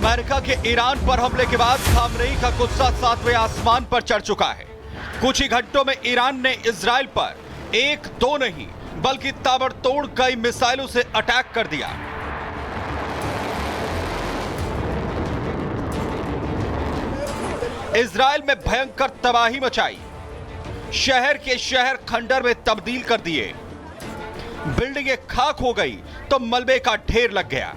America के Iran पर हमले के बाद खामनेई का गुस्सा 7वें आसमान पर चढ़ चुका है। कुछ ही घंटों में ईरान ने इजराइल पर एक दो नहीं बल्कि ताबड़तोड़ कई मिसाइलों से अटैक कर दिया। इजराइल में भयंकर तबाही मचाई, शहर के शहर खंडर में तब्दील कर दिए, बिल्डिंगें खाक हो गई तो मलबे का ढेर लग गया।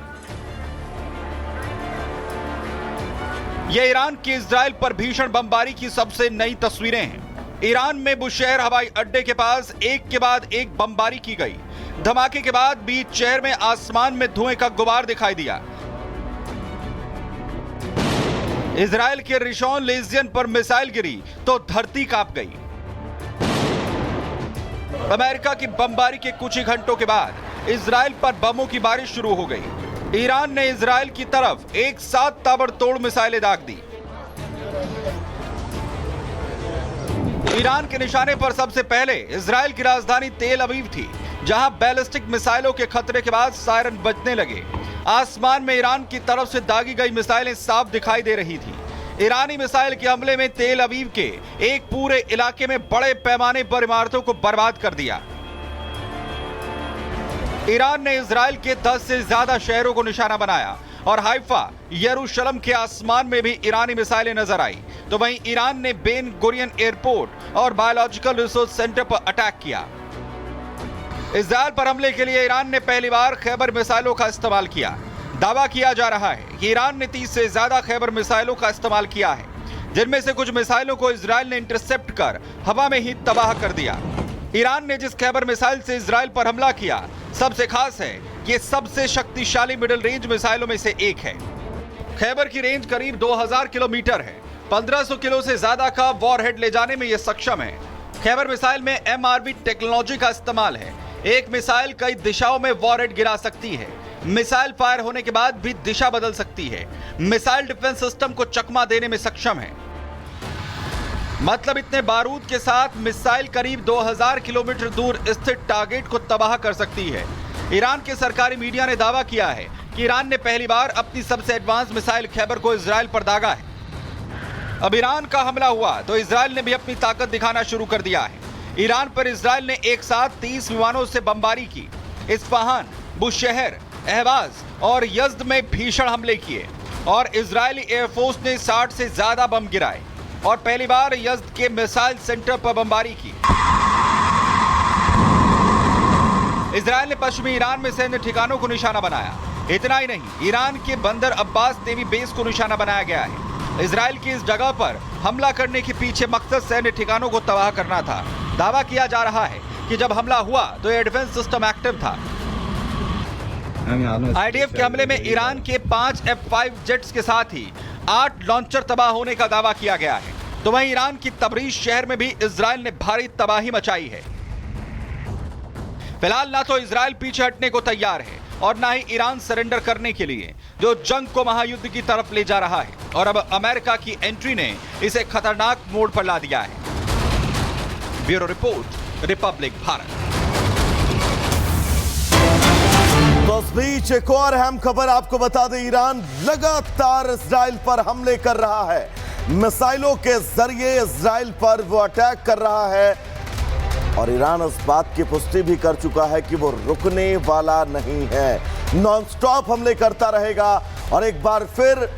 ये ईरान की इजराइल पर भीषण बमबारी की सबसे नई तस्वीरें हैं। ईरान में बुशहर हवाई अड्डे के पास एक के बाद एक बमबारी की गई। धमाके के बाद बीच शहर में आसमान में धुएं का गुबार दिखाई दिया। इजराइल के रिशॉन लेजियन पर मिसाइल गिरी तो धरती कांप गई। अमेरिका की बमबारी के कुछ ही घंटों के बाद इजराइल पर बमों की बारिश शुरू हो गई। ईरान ने इजराइल की तरफ एक साथ ताबड़तोड़ मिसाइलें दाग दी। ईरान के निशाने पर सबसे पहले इजराइल की राजधानी तेल अवीव थी, जहां बैलिस्टिक मिसाइलों के खतरे के बाद सायरन बजने लगे। आसमान में ईरान की तरफ से दागी गई मिसाइलें साफ दिखाई दे रही थी। ईरानी मिसाइल के हमले में तेल अवीव के एक पूरे इलाके में बड़े पैमाने पर इमारतों को बर्बाद कर दिया। ईरान ने इजराइल के 10 से ज्यादा शहरों को निशाना बनाया और हाइफा, यरूशलेम के आसमान में भी ईरानी मिसाइलें नजर आई। तो वहीं ईरान ने बेन गुरियन एयरपोर्ट और बायोलॉजिकल रिसोर्स सेंटर पर अटैक किया। इजराइल पर हमले के लिए ईरान ने पहली बार खैबर मिसाइलों का इस्तेमाल किया। दावा किया जा रहा है कि ईरान ने 30 से ज्यादा खैबर मिसाइलों का इस्तेमाल किया है, जिनमें से कुछ मिसाइलों को इजराइल ने इंटरसेप्ट कर हवा में ही तबाह कर दिया। ईरान ने जिस खैबर मिसाइल से इजराइल पर हमला किया, सबसे खास है कि सबसे शक्तिशाली मिडिल रेंज मिसाइलों में से एक है। खैबर की रेंज करीब 2000 किलोमीटर है। 1500 किलो से ज्यादा का वॉरहेड ले जाने में यह सक्षम है। खैबर मिसाइल में MRV टेक्नोलॉजी का इस्तेमाल है। एक मिसाइल कई दिशाओं में वॉरहेड गिरा सकती है। मिसाइल फायर होने के बाद भी दिशा बदल सकती है। मिसाइल डिफेंस सिस्टम को चकमा देने में सक्षम है। मतलब इतने बारूद के साथ मिसाइल करीब 2000 किलोमीटर दूर स्थित टारगेट को तबाह कर सकती है। ईरान के सरकारी मीडिया ने दावा किया है कि ईरान ने पहली बार अपनी सबसे एडवांस मिसाइल खैबर को इजराइल पर दागा है। अब ईरान का हमला हुआ तो इजराइल ने भी अपनी ताकत दिखाना शुरू कर दिया है। ईरान पर इजराइल ने एक साथ 30 विमानों से बमबारी की। इस्फहान, बुशहर, अहवाज और यज़्द में भीषण हमले किए और इजरायली एयरफोर्स ने 60 से ज्यादा बम गिराए और पहली बार यज़्द के मिसाइल सेंटर पर बमबारी की। इजराइल ने पश्चिमी ईरान में सैन्य ठिकानों को निशाना बनाया। इतना ही नहीं, ईरान के बंदर अब्बास नेवी बेस को निशाना बनाया गया है। इजराइल की इस जगह पर हमला करने के पीछे मकसद सैन्य ठिकानों को तबाह करना था। दावा किया जा रहा है कि जब हमला हुआ तो एयर डिफेंस सिस्टम एक्टिव था। IDF के हमले में ईरान के 5 F-5 जेट्स के साथ ही 8 लॉन्चर तबाह होने का दावा किया गया है। तो वहीं ईरान की तबरीज शहर में भी इजराइल ने भारी तबाही मचाई है। फिलहाल ना तो इजराइल पीछे हटने को तैयार है और ना ही ईरान सरेंडर करने के लिए, जो जंग को महायुद्ध की तरफ ले जा रहा है। और अब अमेरिका की एंट्री ने इसे खतरनाक मोड़ पर ला दिया है। Bureau report, republic Bharat. तो इस बीच एक और अहम खबर आपको बता दें, ईरान लगातार इजराइल पर हमले कर रहा है। मिसाइलों के जरिए इजराइल पर वो अटैक कर रहा है और ईरान इस बात की पुष्टि भी कर चुका है कि वो रुकने वाला नहीं है, नॉनस्टॉप हमले करता रहेगा। और एक बार फिर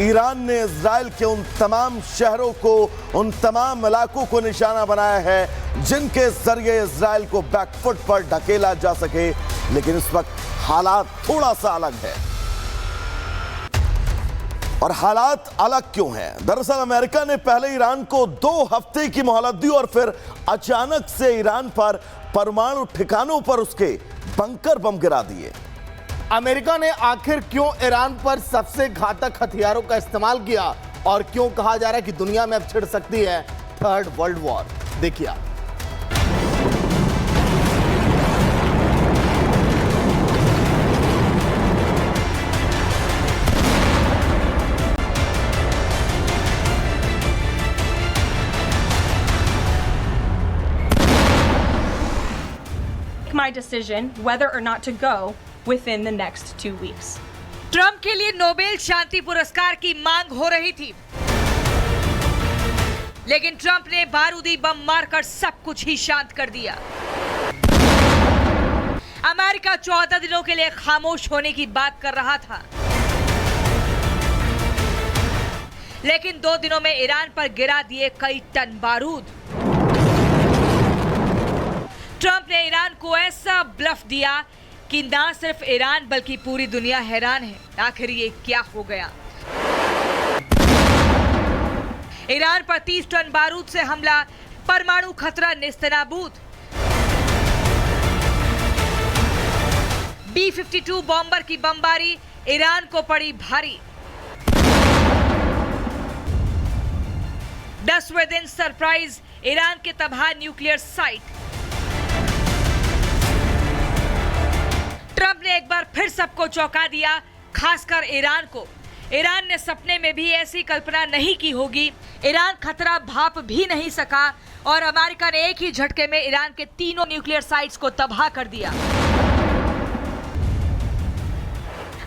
ईरान ने इजराइल के उन तमाम शहरों को, उन तमाम इलाकों को निशाना बनाया है जिनके जरिए इजराइल को बैकफुट पर ढकेला जा सके। लेकिन इस वक्त हालात थोड़ा सा अलग है। और हालात अलग क्यों हैं? दरअसल अमेरिका ने पहले ईरान को 2 हफ्ते की मोहलत दी और फिर अचानक से ईरान पर परमाणु ठिकानों पर उसके बंकर बम गिरा दिए। अमेरिका ने आखिर क्यों ईरान पर सबसे घातक हथियारों का इस्तेमाल किया और क्यों कहा जा रहा है कि दुनिया में अब छिड़ सकती है 3rd वर्ल्ड वॉर? देखिए आप। My decision whether or not to go within the next 2 weeks. Trump के लिए नोबेल शांति पुरस्कार की मांग हो रही थी, लेकिन ट्रंप ने बारूदी बम मारकर सब कुछ ही शांत कर दिया। अमेरिका 14 दिनों के लिए खामोश होने की बात कर रहा था, लेकिन 2 दिनों में ईरान पर गिरा दिए कई टन बारूद। ट्रंप ने ईरान को ऐसा ब्लफ दिया कि ना सिर्फ ईरान बल्कि पूरी दुनिया हैरान है, आखिर ये क्या हो गया। ईरान पर 30 टन बारूद से हमला, परमाणु खतरा नेस्तनाबूद। B-52 बॉम्बर की बमबारी ईरान को पड़ी भारी। 10वें दिन सरप्राइज, ईरान के तबाह न्यूक्लियर साइट। ट्रंप ने एक बार फिर सबको चौंका दिया, खासकर ईरान को। ईरान ने सपने में भी ऐसी कल्पना नहीं की होगी। ईरान खतरा भाप भी नहीं सका और अमेरिका ने एक ही झटके में ईरान के तीनों न्यूक्लियर साइट्स को तबाह कर दिया।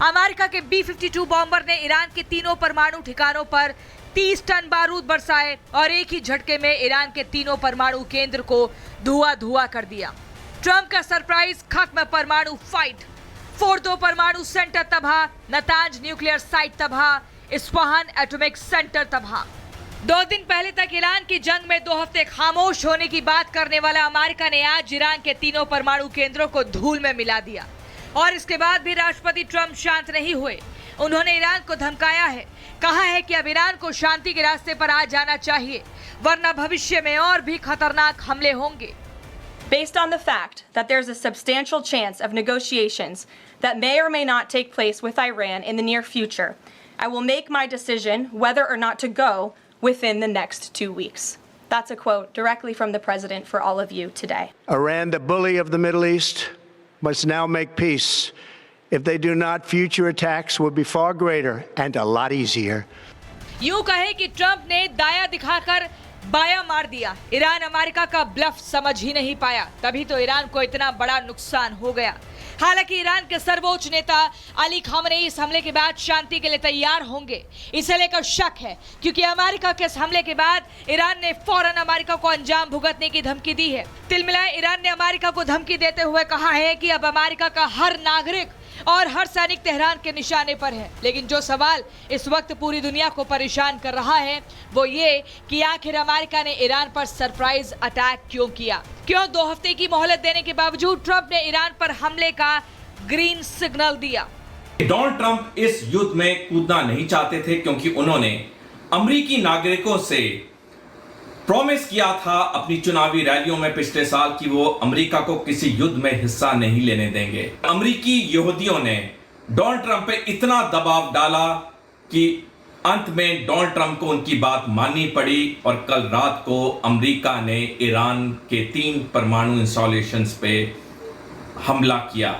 अमेरिका के B-52 बॉम्बर ने ईरान के तीनों परमाणु ठिकानों पर 30 टन बारूद बरसाए और एक ही झटके में ईरान के तीनों परमाणु केंद्र को धुआं कर दिया। ट्रंप का सरप्राइज, खत्म परमाणु फाइट। फोर्दो परमाणु सेंटर तबाह, नतांज न्यूक्लियर साइट तबाह, इस्फहान एटॉमिक सेंटर तबाह। 2 दिन पहले तक ईरान की जंग में 2 हफ्ते खामोश होने की बात करने वाला अमेरिका ने आज ईरान के तीनों परमाणु केंद्रों को धूल में मिला दिया। और इसके बाद भी राष्ट्रपति ट्रंप शांत नहीं हुए। उन्होंने ईरान को धमकाया है, कहा है कि अब ईरान को शांति के रास्ते पर आ जाना चाहिए, वरना भविष्य में और भी खतरनाक हमले होंगे। Based on the fact that there's a substantial chance of negotiations that may or may not take place with Iran in the near future, I will make my decision whether or not to go within the next 2 weeks. That's a quote directly from the president for all of you today. Iran, the bully of the Middle East, must now make peace. If they do not, future attacks will be far greater and a lot easier. यूं कहे कि Trump ने दाया दिखाकर बाया मार दिया। Iran America का ब्लफ समझ ही नहीं पाया, तभी तो ईरान को इतना बड़ा नुकसान हो गया। हालांकि ईरान के सर्वोच्च नेता अली खामनेई इस हमले के बाद शांति के लिए तैयार होंगे, इसे लेकर शक है, क्योंकि अमेरिका के इस हमले के बाद ईरान ने फौरन अमेरिका को अंजाम भुगतने की धमकी दी है। तिलमिलाए ईरान ने अमेरिका को धमकी देते हुए कहा है कि अब अमेरिका का हर नागरिक और हर सैनिक तेहरान के निशाने पर है। लेकिन जो सवाल इस वक्त पूरी दुनिया को परेशान कर रहा है वो ये कि आखिर अमेरिका ने ईरान पर सरप्राइज अटैक क्यों किया? क्यों 2 हफ्ते की मोहलत देने के बावजूद ट्रंप ने ईरान पर हमले का ग्रीन सिग्नल दिया? डोनाल्ड ट्रंप इस युद्ध में कूदना नहीं चाहते थे, क्योंकि उन्होंने अमेरिकी नागरिकों से प्रॉमिस किया था अपनी चुनावी रैलियों में पिछले साल कि वो अमेरिका को किसी युद्ध में हिस्सा नहीं लेने देंगे। अमेरिकी यहूदियों ने डोनाल्ड ट्रंप पे इतना दबाव डाला कि अंत में डोनाल्ड ट्रंप को उनकी बात माननी पड़ी और कल रात को अमेरिका ने ईरान के 3 परमाणु इंस्टॉलेशंस पे हमला किया।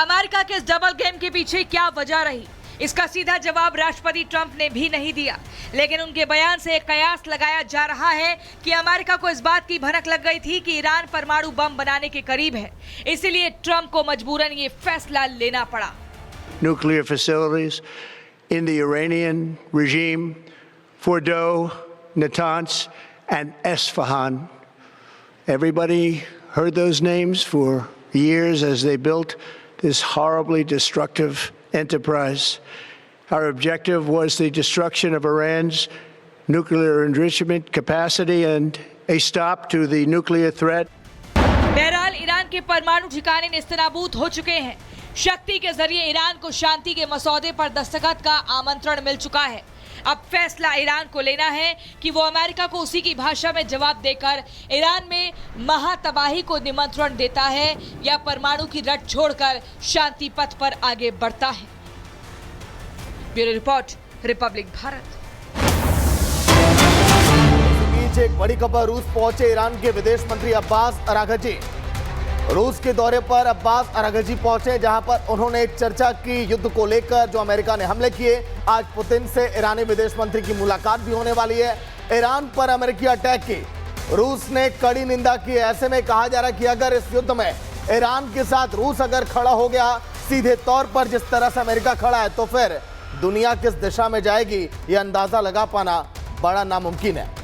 अमेरिका के इस डबल गेम के पीछे क्या वजह रही? इसका सीधा जवाब राष्ट्रपति ट्रंप ने भी नहीं दिया, लेकिन उनके बयान से एक कयास लगाया जा रहा है कि अमेरिका को इस बात की भनक लग गई थी कि ईरान परमाणु बम बनाने के करीब है, इसलिए ट्रंप को मजबूरन ये फैसला लेना पड़ा। Nuclear facilities in the Iranian regime, Fordo, Natanz, and Esfahan. Everybody heard those names for years as they built this horribly destructive enterprise. Our objective was the destruction of Iran's nuclear enrichment capacity and a stop to the nuclear threat. बहरहाल Iran के परमाणु ठिकाने नेस्तनाबूद हो चुके हैं। शक्ति के जरिए ईरान को शांति के मसौदे पर दस्तखत का आमंत्रण मिल चुका है। अब फैसला ईरान को लेना है कि वो अमेरिका को उसी की भाषा में जवाब देकर ईरान में महातबाही को निमंत्रण देता है या परमाणु की रट छोड़कर शांति पथ पर आगे बढ़ता है। Bureau report, republic Bharat. बीच एक बड़ी खबर, रूस पहुंचे ईरान के विदेश मंत्री अब्बास अराघची। रूस के दौरे पर अब्बास अराघची पहुंचे, जहां पर उन्होंने चर्चा की युद्ध को लेकर जो अमेरिका ने हमले किए। आज पुतिन से ईरानी विदेश मंत्री की मुलाकात भी होने वाली है। ईरान पर अमेरिकी अटैक की रूस ने कड़ी निंदा की। ऐसे में कहा जा रहा है कि अगर इस युद्ध में ईरान के साथ रूस अगर खड़ा हो गया सीधे तौर पर जिस तरह से अमेरिका खड़ा है, तो फिर दुनिया किस दिशा में जाएगी, यह अंदाजा लगा पाना बड़ा नामुमकिन है।